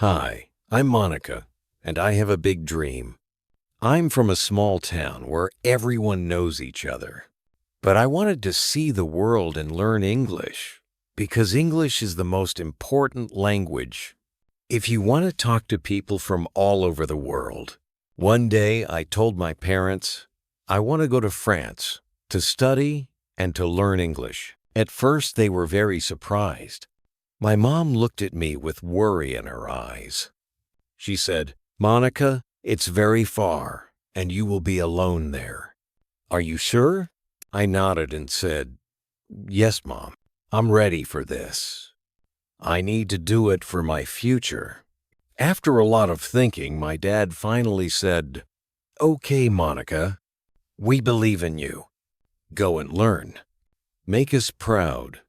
Hi, I'm Monica, and I have a big dream. I'm from a small town where everyone knows each other. But I wanted to see the world and learn English, because English is the most important language. If you want to talk to people from all over the world, one day I told my parents, I want to go to France to study and to learn English. At first, they were very surprised. My mom looked at me with worry in her eyes. She said, "Monica, it's very far, and you will be alone there. Are you sure?" I nodded and said, "Yes, Mom, I'm ready for this. I need to do it for my future." After a lot of thinking, my dad finally said, "Okay, Monica, we believe in you. Go and learn. Make us proud."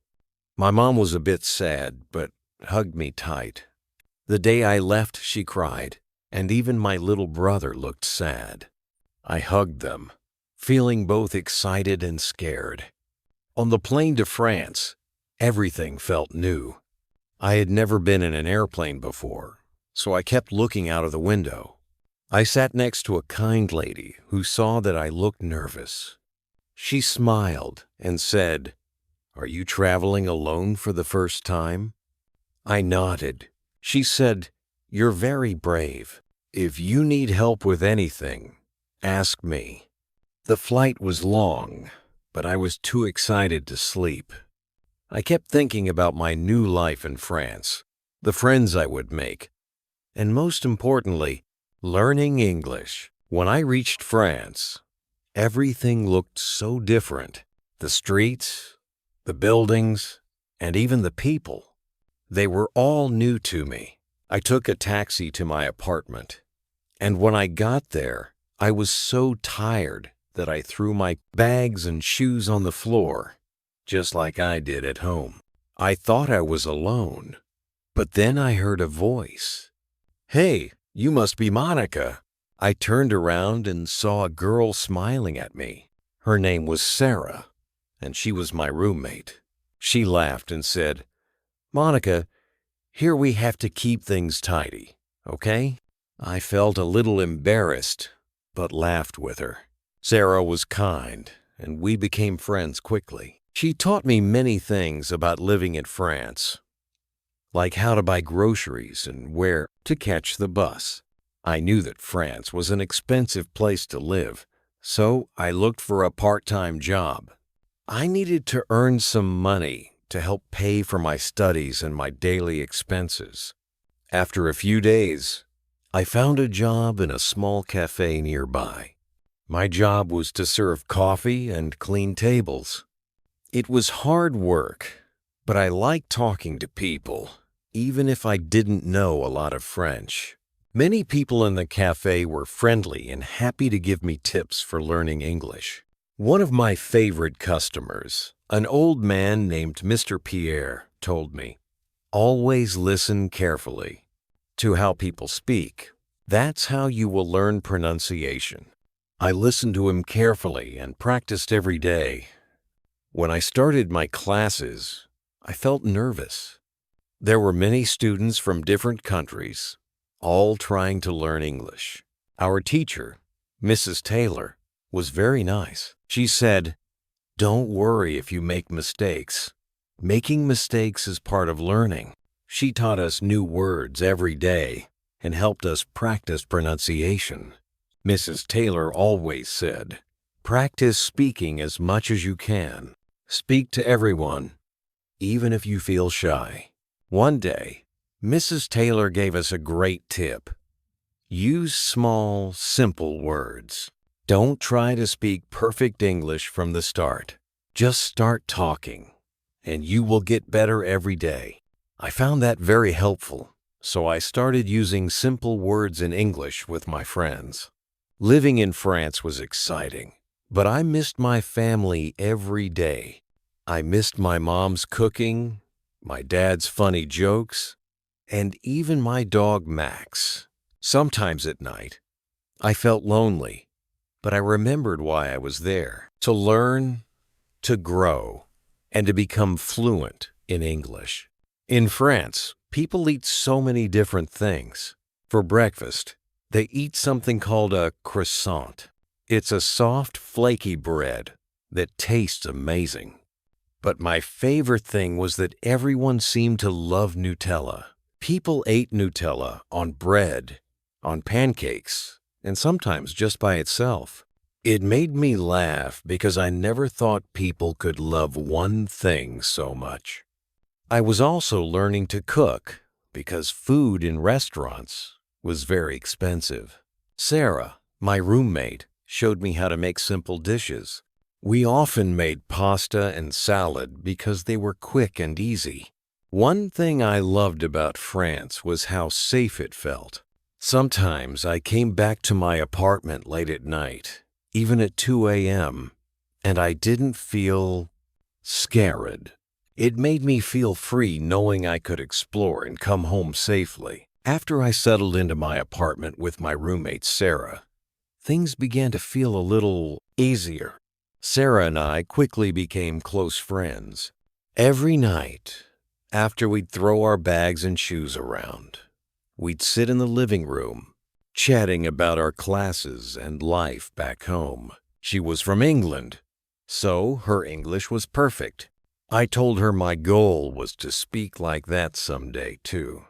My mom was a bit sad, but hugged me tight. The day I left, she cried, and even my little brother looked sad. I hugged them, feeling both excited and scared. On the plane to France, everything felt new. I had never been in an airplane before, so I kept looking out of the window. I sat next to a kind lady who saw that I looked nervous. She smiled and said, "Are you traveling alone for the first time?" I nodded. She said, "You're very brave. If you need help with anything, ask me." The flight was long, but I was too excited to sleep. I kept thinking about my new life in France, the friends I would make, and most importantly, learning English. When I reached France, everything looked so different. The streets, the buildings, and even the people. They were all new to me. I took a taxi to my apartment, and when I got there, I was so tired that I threw my bags and shoes on the floor, just like I did at home. I thought I was alone, but then I heard a voice. "Hey, you must be Monica." I turned around and saw a girl smiling at me. Her name was Sarah, and she was my roommate. She laughed and said, "Monica, here we have to keep things tidy, okay?" I felt a little embarrassed, but laughed with her. Sarah was kind, and we became friends quickly. She taught me many things about living in France, like how to buy groceries and where to catch the bus. I knew that France was an expensive place to live, so I looked for a part-time job. I needed to earn some money to help pay for my studies and my daily expenses. After a few days, I found a job in a small cafe nearby. My job was to serve coffee and clean tables. It was hard work, but I liked talking to people, even if I didn't know a lot of French. Many people in the cafe were friendly and happy to give me tips for learning English. One of my favorite customers, an old man named Mr. Pierre, told me, "Always listen carefully to how people speak. That's how you will learn pronunciation." I listened to him carefully and practiced every day. When I started my classes, I felt nervous. There were many students from different countries, all trying to learn English. Our teacher, Mrs. Taylor, was very nice. She said, "Don't worry if you make mistakes. Making mistakes is part of learning." She taught us new words every day and helped us practice pronunciation. Mrs. Taylor always said, "Practice speaking as much as you can. Speak to everyone, even if you feel shy." One day, Mrs. Taylor gave us a great tip. Use small, simple words. Don't try to speak perfect English from the start. Just start talking, and you will get better every day. I found that very helpful, so I started using simple words in English with my friends. Living in France was exciting, but I missed my family every day. I missed my mom's cooking, my dad's funny jokes, and even my dog Max. Sometimes at night, I felt lonely, but I remembered why I was there: to learn, to grow, and to become fluent in English. In France, People eat so many different things. For breakfast, they eat something called a croissant. It's a soft, flaky bread that tastes amazing. But my favorite thing was that everyone seemed to love Nutella. People ate Nutella on bread, on pancakes, and sometimes just by itself. It made me laugh because I never thought people could love one thing so much. I was also learning to cook because food in restaurants was very expensive. Sarah, my roommate, showed me how to make simple dishes. We often made pasta and salad because they were quick and easy. One thing I loved about France was how safe it felt. Sometimes I came back to my apartment late at night, even at 2 a.m., and I didn't feel scared. It made me feel free knowing I could explore and come home safely. After I settled into my apartment with my roommate Sarah, things began to feel a little easier. Sarah and I quickly became close friends. Every night, after we'd throw our bags and shoes around, we'd sit in the living room, chatting about our classes and life back home. She was from England, so her English was perfect. I told her my goal was to speak like that someday, too.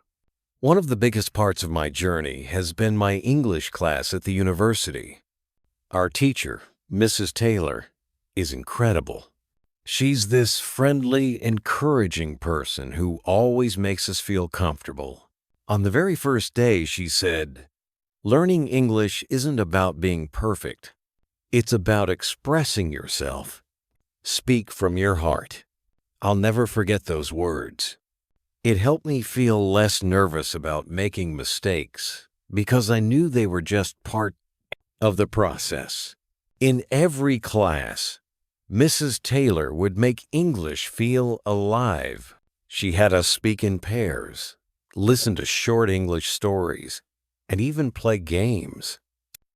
One of the biggest parts of my journey has been my English class at the university. Our teacher, Mrs. Taylor, is incredible. She's this friendly, encouraging person who always makes us feel comfortable. On the very first day, she said, "Learning English isn't about being perfect. It's about expressing yourself. Speak from your heart." I'll never forget those words. It helped me feel less nervous about making mistakes because I knew they were just part of the process. In every class, Mrs. Taylor would make English feel alive. She had us speak in pairs, listen to short English stories, and even play games.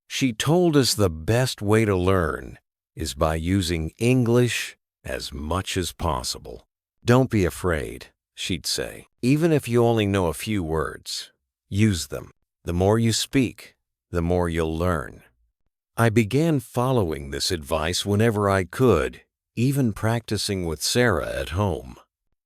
She told us the best way to learn is by using English as much as possible. "Don't be afraid," she'd say. "Even if you only know a few words, use them. The more you speak, the more you'll learn." I began following this advice whenever I could, even practicing with Sarah at home.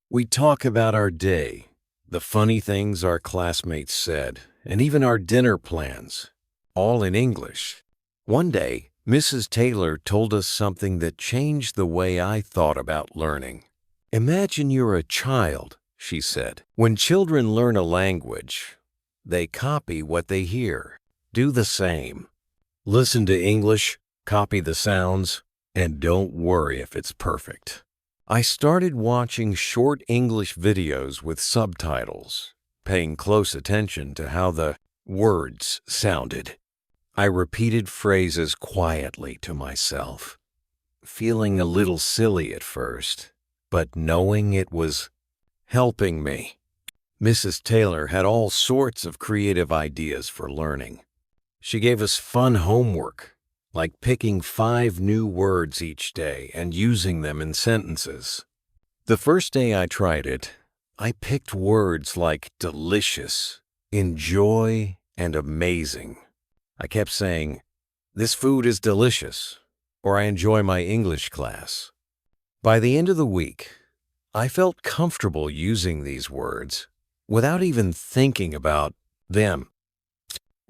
We'd talk about our day, the funny things our classmates said, and even our dinner plans, all in English. One day, Mrs. Taylor told us something that changed the way I thought about learning. "Imagine you're a child," she said. "When children learn a language, they copy what they hear. Do the same. Listen to English, copy the sounds, and don't worry if it's perfect." I started watching short English videos with subtitles, paying close attention to how the words sounded. I repeated phrases quietly to myself, feeling a little silly at first, but knowing it was helping me. Mrs. Taylor had all sorts of creative ideas for learning. She gave us fun homework, like picking 5 new words each day and using them in sentences. The first day I tried it, I picked words like delicious, enjoy, and amazing. I kept saying, "This food is delicious," or "I enjoy my English class." By the end of the week, I felt comfortable using these words without even thinking about them.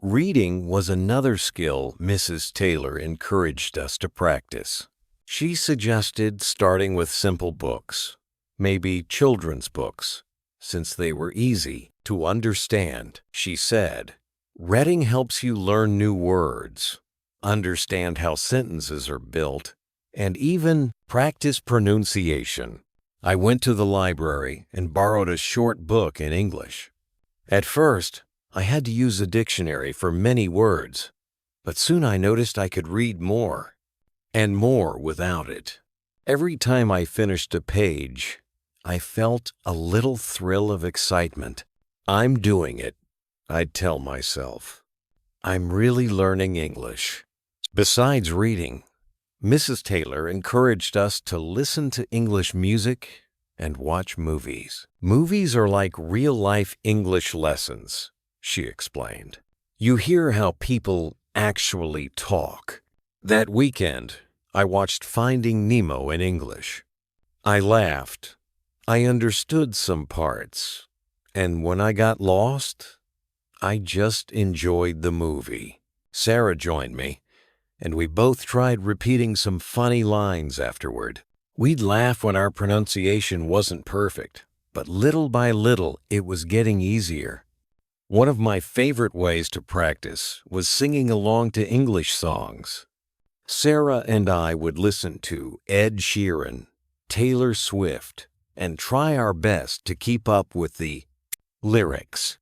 Reading was another skill Mrs. Taylor encouraged us to practice. She suggested starting with simple books, maybe children's books, since they were easy to understand. She said, "Reading helps you learn new words, understand how sentences are built, and even practice pronunciation." I went to the library and borrowed a short book in English. At first, I had to use a dictionary for many words, but soon I noticed I could read more and more without it. Every time I finished a page, I felt a little thrill of excitement. "I'm doing it," I'd tell myself. "I'm really learning English." Besides reading, Mrs. Taylor encouraged us to listen to English music and watch movies. Movies are like real-life English lessons, she explained. You hear how people actually talk. That weekend, I watched Finding Nemo in English. I laughed. I understood some parts. And when I got lost, I just enjoyed the movie. Sarah joined me, and we both tried repeating some funny lines afterward. We'd laugh when our pronunciation wasn't perfect, but little by little, it was getting easier. One of my favorite ways to practice was singing along to English songs. Sarah and I would listen to Ed Sheeran, Taylor Swift, and try our best to keep up with the lyrics.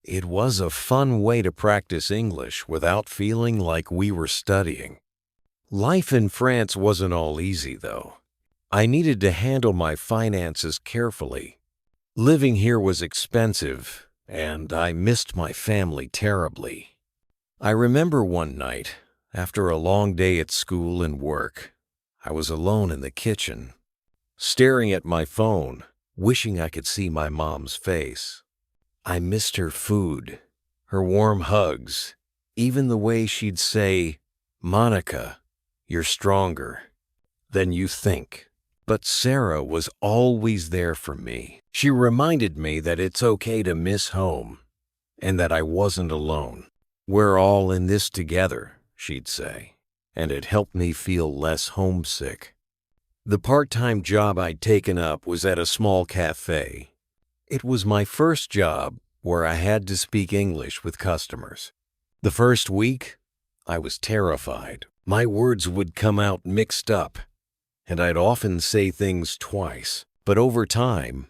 It was a fun way to practice English without feeling like we were studying. Life in France wasn't all easy, though. I needed to handle my finances carefully. Living here was expensive, and I missed my family terribly. I remember one night, after a long day at school and work, I was alone in the kitchen, staring at my phone, wishing I could see my mom's face. I missed her food, her warm hugs, even the way she'd say, "Monica, you're stronger than you think." But Sarah was always there for me. She reminded me that it's okay to miss home and that I wasn't alone. "We're all in this together," she'd say, and it helped me feel less homesick. The part-time job I'd taken up was at a small cafe. It was my first job where I had to speak English with customers. The first week, I was terrified. My words would come out mixed up, and I'd often say things twice. But over time,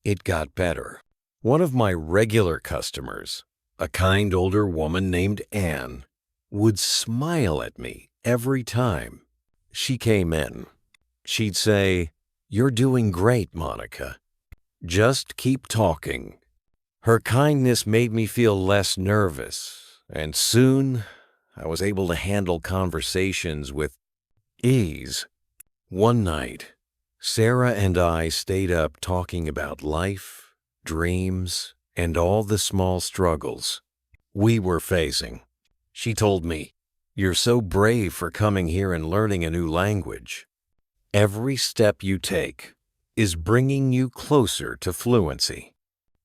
it got better. One of my regular customers, a kind older woman named Anne, would smile at me every time she came in. She'd say, "You're doing great, Monica. Just keep talking." Her kindness made me feel less nervous, and soon I was able to handle conversations with ease. One night, Sarah and I stayed up talking about life, dreams, and all the small struggles we were facing. She told me, "You're so brave for coming here and learning a new language. Every step you take is bringing you closer to fluency."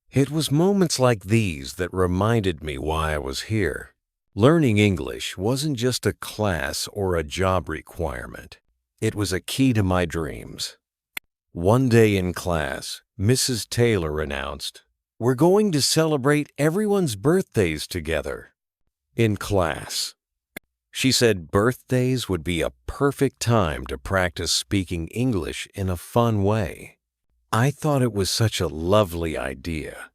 It was moments like these that reminded me why I was here. Learning English wasn't just a class or a job requirement. It was a key to my dreams. One day in class, Mrs. Taylor announced, "We're going to celebrate everyone's birthdays together." In class, she said birthdays would be a perfect time to practice speaking English in a fun way. I thought it was such a lovely idea.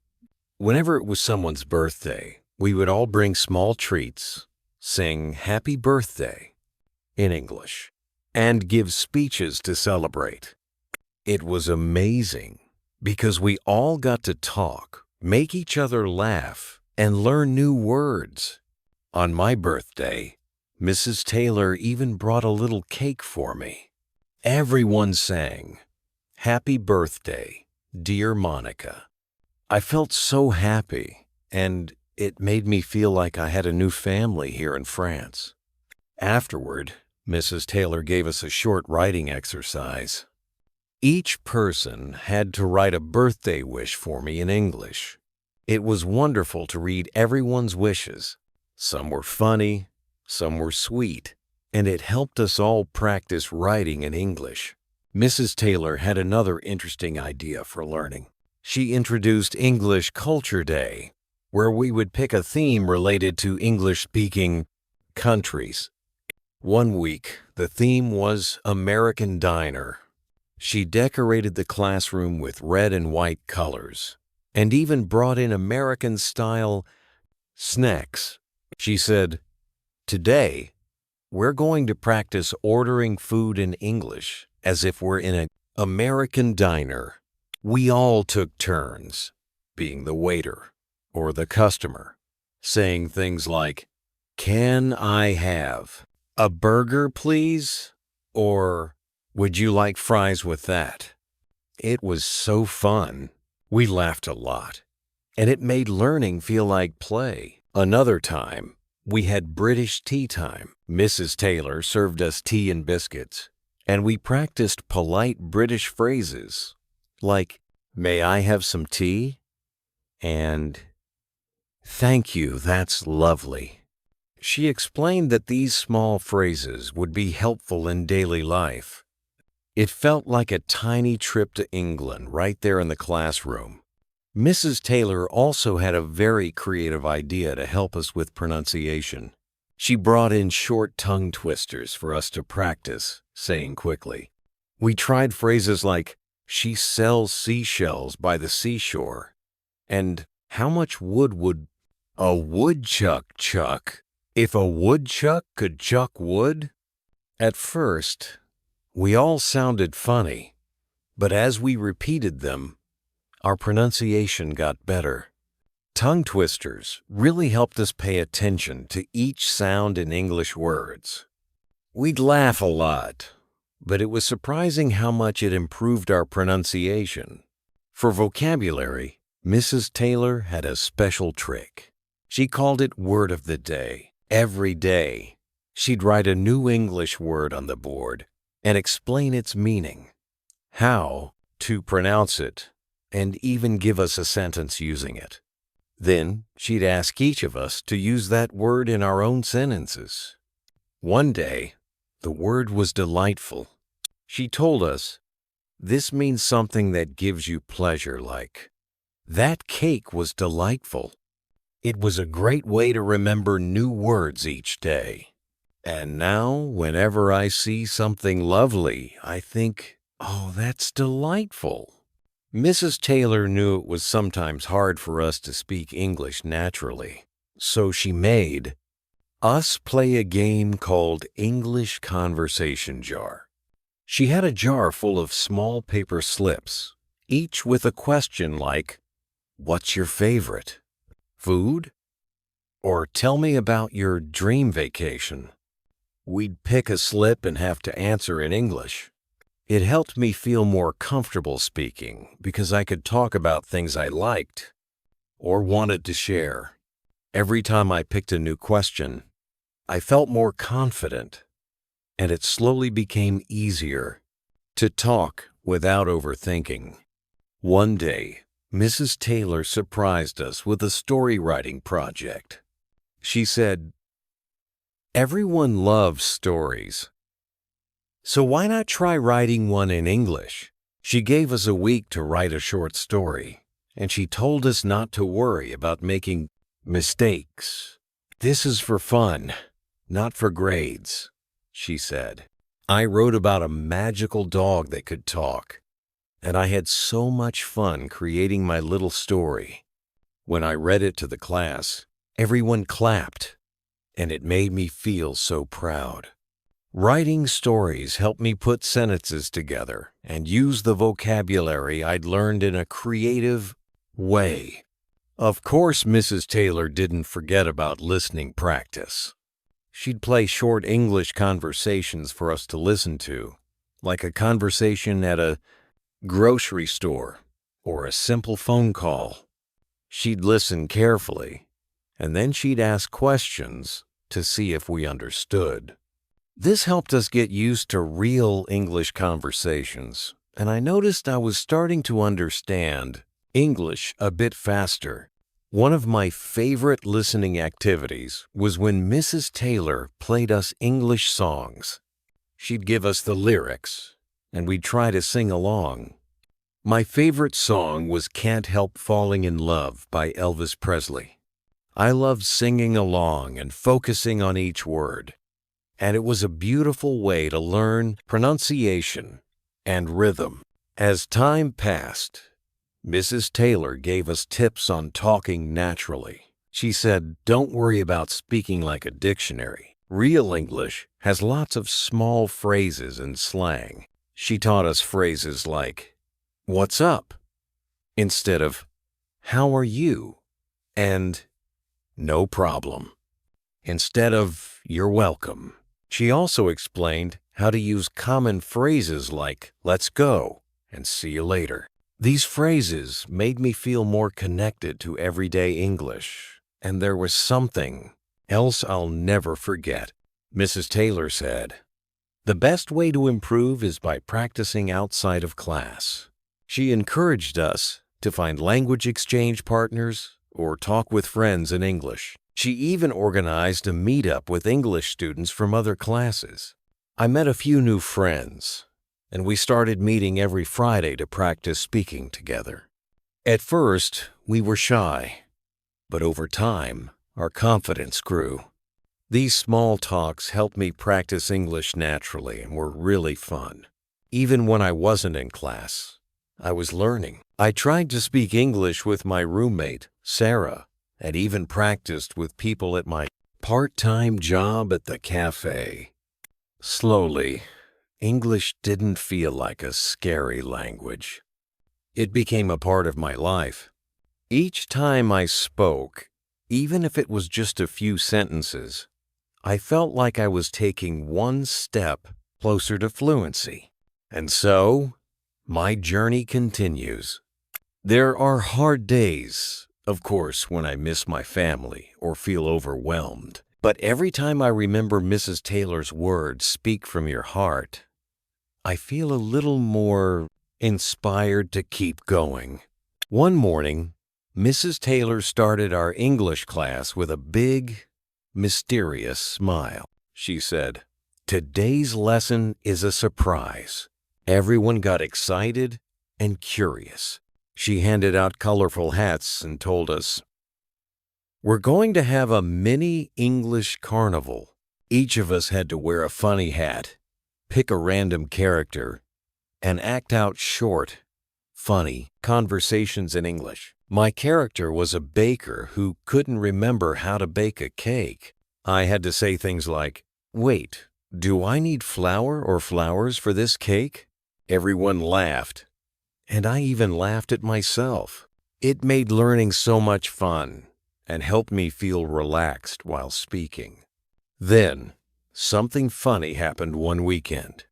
Whenever it was someone's birthday, we would all bring small treats, sing "Happy Birthday" in English, and give speeches to celebrate. It was amazing because we all got to talk, make each other laugh, and learn new words. On my birthday, Mrs. Taylor even brought a little cake for me. Everyone sang, "Happy birthday, dear Monica." I felt so happy, and it made me feel like I had a new family here in France. Afterward, Mrs. Taylor gave us a short writing exercise. Each person had to write a birthday wish for me in English. It was wonderful to read everyone's wishes. Some were funny, some were sweet, and it helped us all practice writing in English. Mrs. Taylor had another interesting idea for learning. She introduced English Culture Day, where we would pick a theme related to English-speaking countries. One week, the theme was American Diner. She decorated the classroom with red and white colors, and even brought in American-style snacks. She said, "Today, we're going to practice ordering food in English as if we're in an American diner." We all took turns, being the waiter or the customer, saying things like, "Can I have a burger, please?" Or, "Would you like fries with that?" It was so fun. We laughed a lot, and it made learning feel like play. Another time, we had British tea time. Mrs. Taylor served us tea and biscuits, and we practiced polite British phrases like, "May I have some tea?" and "Thank you, that's lovely." She explained that these small phrases would be helpful in daily life. It felt like a tiny trip to England right there in the classroom. Mrs. Taylor also had a very creative idea to help us with pronunciation. She brought in short tongue twisters for us to practice saying quickly. We tried phrases like, "She sells seashells by the seashore," and "How much wood would a woodchuck chuck if a woodchuck could chuck wood?" At first, we all sounded funny, but as we repeated them, our pronunciation got better. Tongue twisters really helped us pay attention to each sound in English words. We'd laugh a lot, but it was surprising how much it improved our pronunciation. For vocabulary, Mrs. Taylor had a special trick. She called it Word of the Day. Every day, she'd write a new English word on the board and explain its meaning, how to pronounce it, and even give us a sentence using it. Then she'd ask each of us to use that word in our own sentences. One day, the word was delightful. She told us, "This means something that gives you pleasure, like, that cake was delightful." It was a great way to remember new words each day. And now, whenever I see something lovely, I think, "Oh, that's delightful." Mrs. Taylor knew it was sometimes hard for us to speak English naturally, so she made us play a game called English Conversation Jar. She had a jar full of small paper slips, each with a question like, "What's your favorite? Food?" Or "Tell me about your dream vacation." We'd pick a slip and have to answer in English. It helped me feel more comfortable speaking because I could talk about things I liked or wanted to share. Every time I picked a new question, I felt more confident, and it slowly became easier to talk without overthinking. One day, Mrs. Taylor surprised us with a story writing project. She said, "Everyone loves stories, so why not try writing one in English?" She gave us a week to write a short story, and she told us not to worry about making mistakes. "This is for fun, not for grades," she said. I wrote about a magical dog that could talk, and I had so much fun creating my little story. When I read it to the class, everyone clapped, and it made me feel so proud. Writing stories helped me put sentences together and use the vocabulary I'd learned in a creative way. Of course, Mrs. Taylor didn't forget about listening practice. She'd play short English conversations for us to listen to, like a conversation at a grocery store or a simple phone call. She'd listen carefully, and then she'd ask questions to see if we understood. This helped us get used to real English conversations, and I noticed I was starting to understand English a bit faster. One of my favorite listening activities was when Mrs. Taylor played us English songs. She'd give us the lyrics, and we'd try to sing along. My favorite song was "Can't Help Falling in Love" by Elvis Presley. I loved singing along and focusing on each word, and it was a beautiful way to learn pronunciation and rhythm. As time passed, Mrs. Taylor gave us tips on talking naturally. She said, "Don't worry about speaking like a dictionary. Real English has lots of small phrases and slang." She taught us phrases like, "What's up?" instead of "How are you?" and "No problem" instead of "You're welcome." She also explained how to use common phrases like "Let's go" and see you later. These phrases made me feel more connected to everyday English, and there was something else I'll never forget. Mrs. Taylor said, "The best way to improve is by practicing outside of class." She encouraged us to find language exchange partners or talk with friends in English. She even organized a meetup with English students from other classes. I met a few new friends, and we started meeting every Friday to practice speaking together. At first, we were shy, but over time, our confidence grew. These small talks helped me practice English naturally and were really fun. Even when I wasn't in class, I was learning. I tried to speak English with my roommate, Sarah, and even practiced with people at my part-time job at the cafe. Slowly, English didn't feel like a scary language. It became a part of my life. Each time I spoke, even if it was just a few sentences, I felt like I was taking one step closer to fluency. And so, my journey continues. There are hard days, of course, when I miss my family or feel overwhelmed. But every time I remember Mrs. Taylor's words, "Speak from your heart," I feel a little more inspired to keep going. One morning, Mrs. Taylor started our English class with a big, mysterious smile. She said, "Today's lesson is a surprise." Everyone got excited and curious. She handed out colorful hats and told us, "We're going to have a mini English carnival." Each of us had to wear a funny hat, pick a random character, and act out short, funny conversations in English. My character was a baker who couldn't remember how to bake a cake. I had to say things like, "Wait, do I need flour or flowers for this cake?" Everyone laughed, and I even laughed at myself. It made learning so much fun and helped me feel relaxed while speaking. Then, something funny happened one weekend.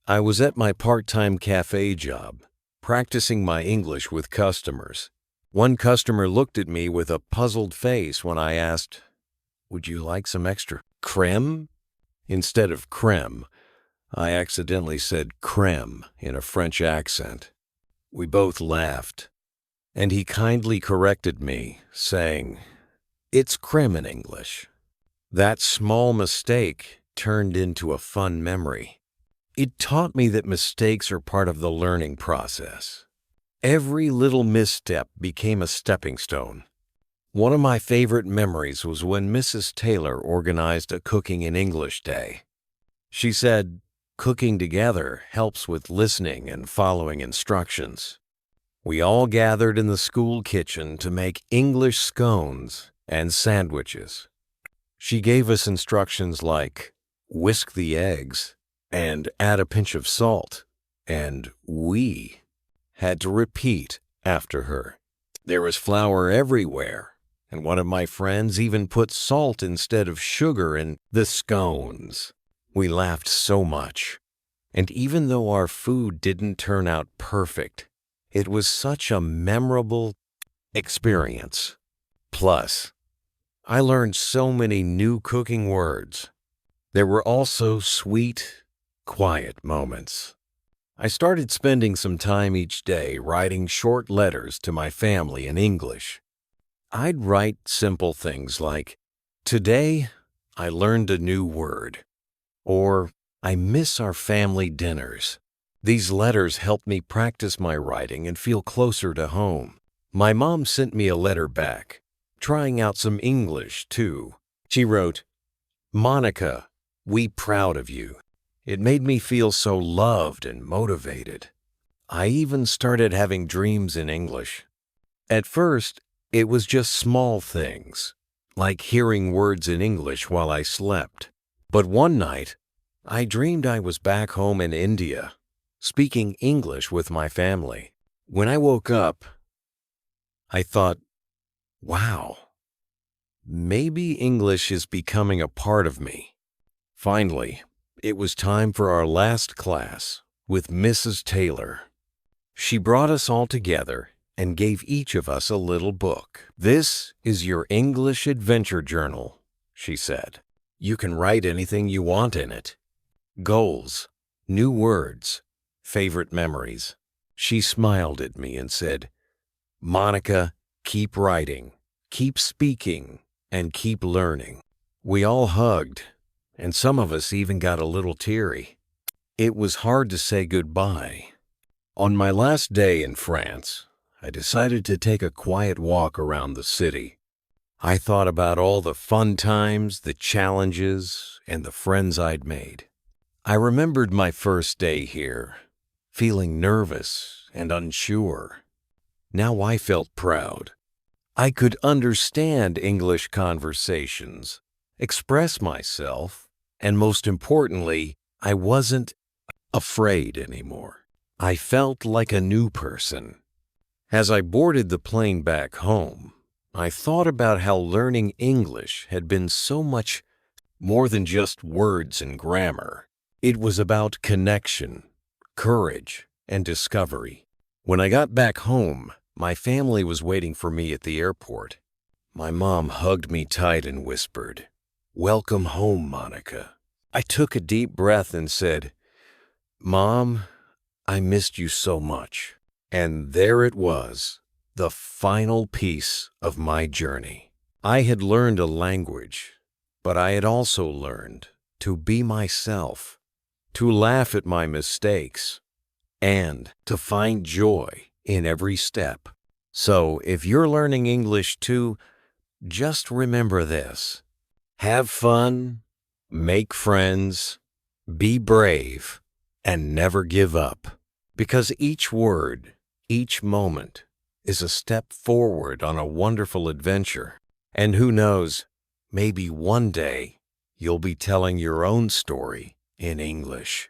I was at my part-time cafe job, practicing my English with customers. One customer looked at me with a puzzled face when I asked, "Would you like some extra creme?" Instead of creme, I accidentally said creme in a French accent. We both laughed, and he kindly corrected me, saying, "It's creme in English." That small mistake turned into a fun memory. It taught me that mistakes are part of the learning process. Every little misstep became a stepping stone. One of my favorite memories was when Mrs. Taylor organized a Cooking in English Day. She said, "Cooking together helps with listening and following instructions." We all gathered in the school kitchen to make English scones and sandwiches. She gave us instructions like, "Whisk the eggs," and "add a pinch of salt," and we had to repeat after her. There was flour everywhere, and one of my friends even put salt instead of sugar in the scones. We laughed so much, and even though our food didn't turn out perfect, it was such a memorable experience. Plus, I learned so many new cooking words. There were also sweet, quiet moments. I started spending some time each day writing short letters to my family in English. I'd write simple things like, "Today, I learned a new word," or "I miss our family dinners." These letters helped me practice my writing and feel closer to home. My mom sent me a letter back, trying out some English too. She wrote, "Monica, we proud of you." It made me feel so loved and motivated. I even started having dreams in English. At first, it was just small things, like hearing words in English while I slept. But one night, I dreamed I was back home in India, speaking English with my family. When I woke up, I thought, wow, maybe English is becoming a part of me. Finally, it was time for our last class with Mrs. Taylor. She brought us all together and gave each of us a little book. "This is your English adventure journal," she said. "You can write anything you want in it. Goals, new words, favorite memories." She smiled at me and said, "Monica, keep writing, keep speaking, and keep learning." We all hugged, and some of us even got a little teary. It was hard to say goodbye. On my last day in France, I decided to take a quiet walk around the city. I thought about all the fun times, the challenges, and the friends I'd made. I remembered my first day here, feeling nervous and unsure. Now I felt proud. I could understand English conversations, express myself, and most importantly, I wasn't afraid anymore. I felt like a new person. As I boarded the plane back home, I thought about how learning English had been so much more than just words and grammar. It was about connection, courage, and discovery. When I got back home, my family was waiting for me at the airport. My mom hugged me tight and whispered, "Welcome home, Monica." I took a deep breath and said, "Mom, I missed you so much." And there it was, the final piece of my journey. I had learned a language, but I had also learned to be myself, to laugh at my mistakes, and to find joy in every step. So if you're learning English too, just remember this: have fun, make friends, be brave, and never give up. Because each word, each moment, is a step forward on a wonderful adventure. And who knows, maybe one day you'll be telling your own story in English.